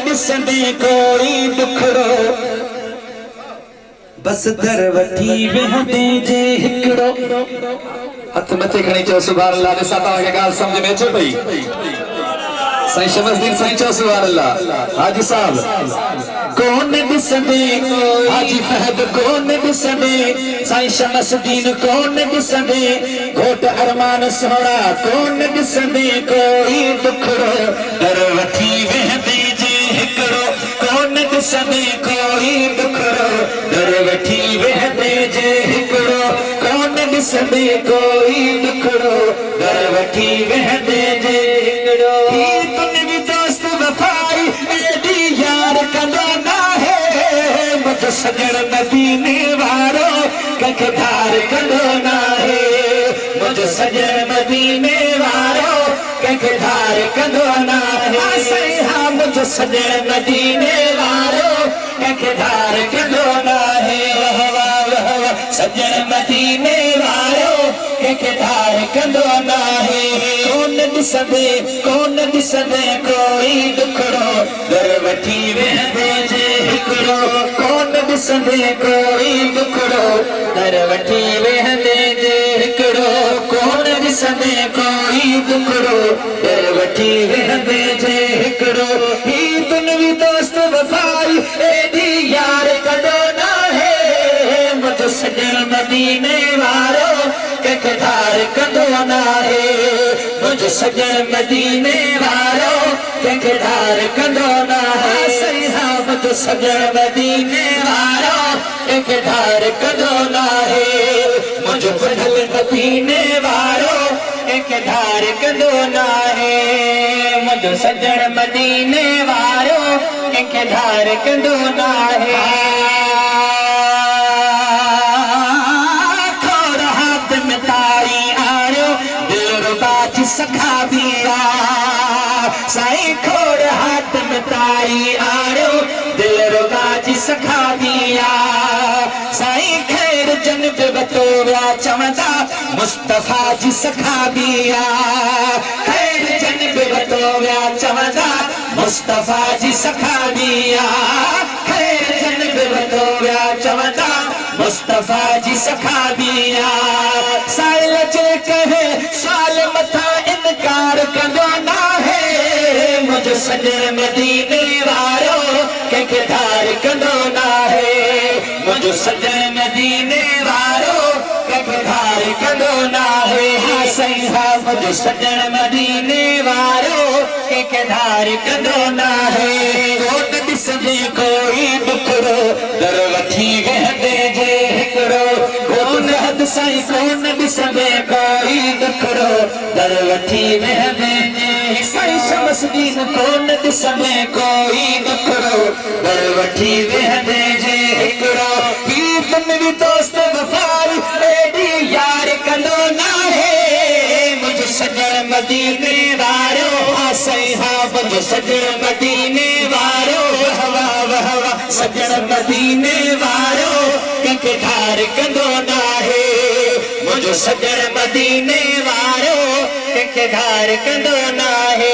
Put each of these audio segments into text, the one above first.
ॾिसंदे कोई दुखड़ो बस दर वठी वेहंदे जे हिकड़ो हथ मथे खणी चओ सुभान अल्लाह ॾिसा तव्हांखे ॻाल्हि सम्झ में अचे पई साईं शमसदीन साईं चओ सुभान अल्लाह हाजी साहब कौन ॾिसंदे हाजी फहद कौन ॾिसंदे साईं शमसदीन कौन ॾिसंदे घोट अरमान सोहरा कौन ॾिसंदे कोई दुखड़ो दर वठी वेहंदे जे हिकड़ो कौन ॾिसंदे कोई दुखड़ो दर वठी वेहंदे जे हिकड़ो कौन ॾिसंदे कोई दुखड़ो दर वठी वेहंदे जे हिकड़ो सजण मदीने वारो कंहिंखे धार कंदो नाहे मुंहिंजो सजण मदीने वारो कंहिंखे धार कंदो नाहे साईं हा मुंहिंजो सजण मदीने वारो कंहिंखे धार कंदो नाहे सजण मदीने वारो कंहिंखे धार कंदो नाहे कोन ॾिसंदे कोई दुखड़ो दर वठी वेहंदे जे हिकड़ो कोन ॾिसंदे कोई दुखड़ो दर वठी वेहंदे जे हिकड़ो कोन ॾिसंदे कोई दुखड़ो दर वठी वेहंदे जे हिकड़ो ही दुनवी दोस्त वफाई एडी यार कदो नाहे मुंहिंजो सजण मदीने वारो कंहिंखे धार कंदो नाहे मुंहिंजो सजण मदीने वारो कंहिंखे धार कंदो नाहे साईं हा मुंहिंजो सजण मदीने वारो कंहिंखे धार कंदो नाहे मुंहिंजो पढ़ल मदीने वारो कंहिंखे धार कंदो नाहे मुंहिंजो सजण मदीने वारो कंहिंखे धार कंदो नाहे सखा बिया साईं खोड़ हाथ में ताई आयो दिल रुबा जी सखा बिया साईं खैर जनब बतोरा चवंदा मुस्तफा जी सखा बिया खैर जनब बतोरा चवंदा मुस्तफा जी सखा बिया खैर जनब बतोरा चवंदा मुस्तफा जी सखा बिया साइल जे कहे साल मथा इनकार कंदो नाहे मुंहिंजो सजण मदीने वारो कंहिंखे धार कंदो नाहे मुंहिंजो सजण मदीने वारो कंहिंखे धार कंदो नाहे हा साईं हा मुंहिंजो सजण मदीने वारो कंहिंखे धार कंदो नाहे कोन ॾिसंदे कोई दुखड़ो दर वठी वेहंदे जे हिकड़ो कोन हद साईं कोन ॾिसंदे कोई दुखड़ो दर वठी वेहंदे जे साईं शमसदीन कोन ॾिसंदे कोई दुखड़ो दर वठी वेहंदे जे हिकड़ो ही दुनवी दोस्त वफाई एडी यार कंदो नाहे मुंहिंजो सजण मदीने वारो हा साईं हा मुंहिंजो सजण मदीने वारो हवा सजण मदीने वारो कंहिंखे धार कंदो नाहे मुंहिंजो सजण मदीने वारो कंहिंखे धार कंदो नाहे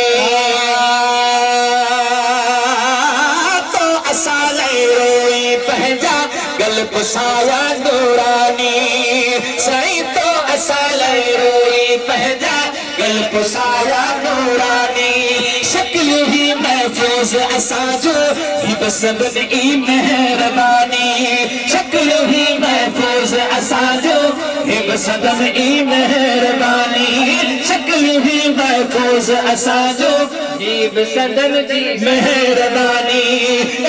तो असां लाइ रोई पंहिंजा गल पुसाया नूरानी साईं तो असां लाइ रोई पंहिंजा गल पुसाया नूरानी शक्ल ही महफूज असांजो ही बसबन ई मेहरबानी शक्ल ही महफूज असांजो ही बसबन ई मेहरबानी शक्ल ही महफूज असांजो ही बसदन जी मेहरबानी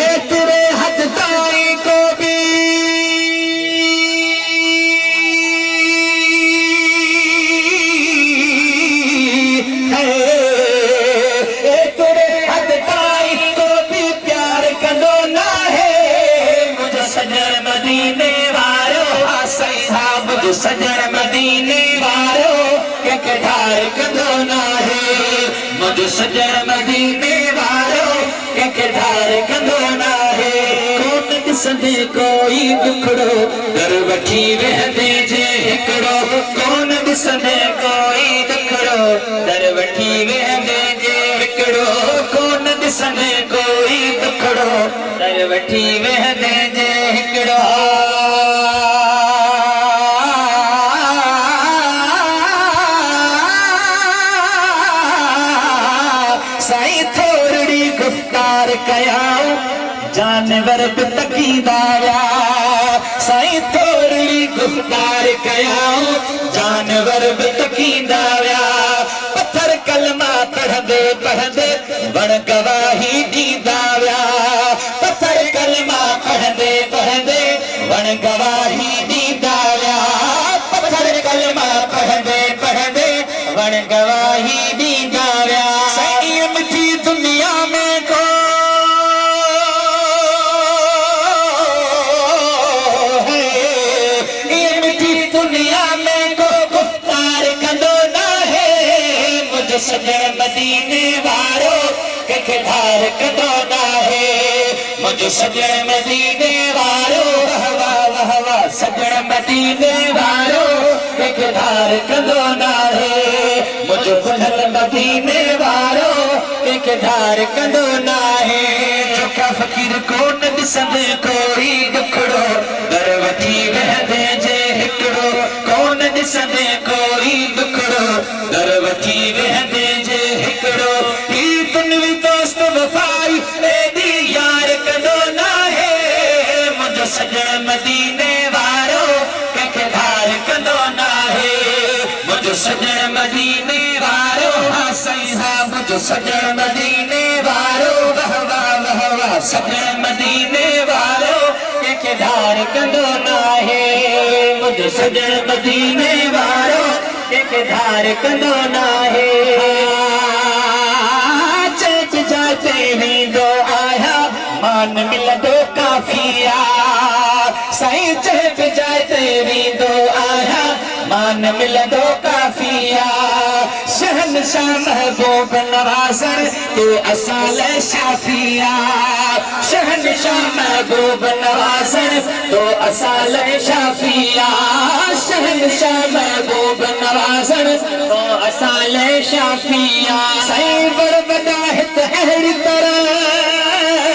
एतिरे हद ताईं को बि सजण मदीने वारो कंहिंखे धार कंदो नाहे मुंहिंजो सजण मदीने वारो कंहिंखे धार कंदो नाहे कोन ॾिसंदे कोई दुखड़ो दर वठी वेहंदे जे हिकड़ो कोन ॾिसंदे कोई दुखड़ो दर वठी वेहंदे जे हिकड़ो कोन ॾिसंदे कोई दर वठी वेहंदे जे हिकिड़ो साईं थोड़ी गुफ्तार कयाऊं जानवर बि तकींदा विया साईं थोड़ी गुफ्तार कयाऊं जानवर बि तकींदा विया पत्थर कलमा पढ़ंदे पढ़ंदे वण गवाही ॾींदा विया पत्थर कलमा पढ़ंदे पढ़ंदे वण गवाही ॾींदा विया पत्थर कलमा पढ़ंदे पढ़ंदे वण गवाही ॾींदा विया साईं मिठी दुनिया में को सजण मदीने वारो कंहिंखे धार कंदो नाहे मुंहिंजो सजण मदीने वारो वाह वाह वाह सजण मदीने वारो कंहिंखे धार कंदो नाहे मुंहिंजो खुलल मदीने वारो कंहिंखे धार कंदो नाहे चोखा फ़क़ीर कोन ॾिसंदे कोई ॾुखड़ो दर वठी वेहंदे जे हिकिड़ो कोन ॾिसंदे कोई ॾुखड़ो दर वठी वेहंदे जे हिकिड़ो ही दुनवी दोस्त वफ़ाई एॾी यार कंदो नाहे मुंहिंजो सजण मदीने वारो कंहिंखे धार कंदो नाहे मुंहिंजो सजण मदीने वारो हा साईं हा मुंहिंजो सजण मदीने वारो वाह वाह वाह वाह सजण मदीने वारो कंहिंखे धार कंदो नाहे मुंहिंजो सजण मदीने वारो कंहिंखे धार कंदो नाहे चेच जाते वेंदो आहियां मान मिलंदो काफ़ी आहे साईं चेच जाते वेंदो आहियां मान मिलंदो काफ़ी आहे शहनशाह महबूब नवाज़र तूं असां लाइ शाफ़ी आहे शहनशाह महबूब नवाज़र तूं असां लाइ शाफ़ी आहे शहनशाह महबूब नवाज़र तूं असां लाइ शाफ़ी आहे साईं बड़ वॾा हित अहिड़ी तरह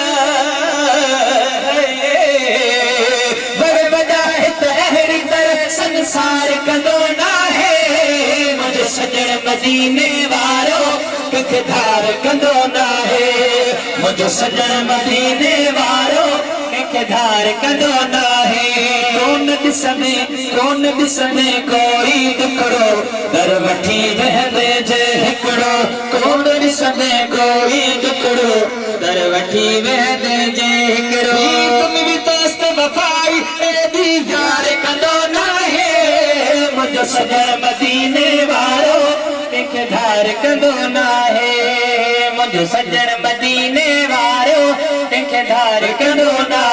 बड़ वॾा हित अहिड़ी तरह संसार कंदो नाहे मुंहिंजो सजण मदीने वारो कंहिंखे धार कंदो नाहे मुंहिंजो सजण मदीने वारो कंहिंखे धार कंदो नाहे कोन ॾिसंदे कोई ॾुखड़ो दर वठी वेहंदे जे हिकिड़ो कोन ॾिसंदे कोई ॾुखड़ो दर वठी वेहंदे जे हिकिड़ो तुंहिंजी दोस्त वफ़ाई एॾी यार कंदो नाहे मुंहिंजो सजण मदीने वारो कंहिंखे धार कंदो नाहे मुंहिंजो सजण मदीने वारो कंहिंखे धार कंदो नाहे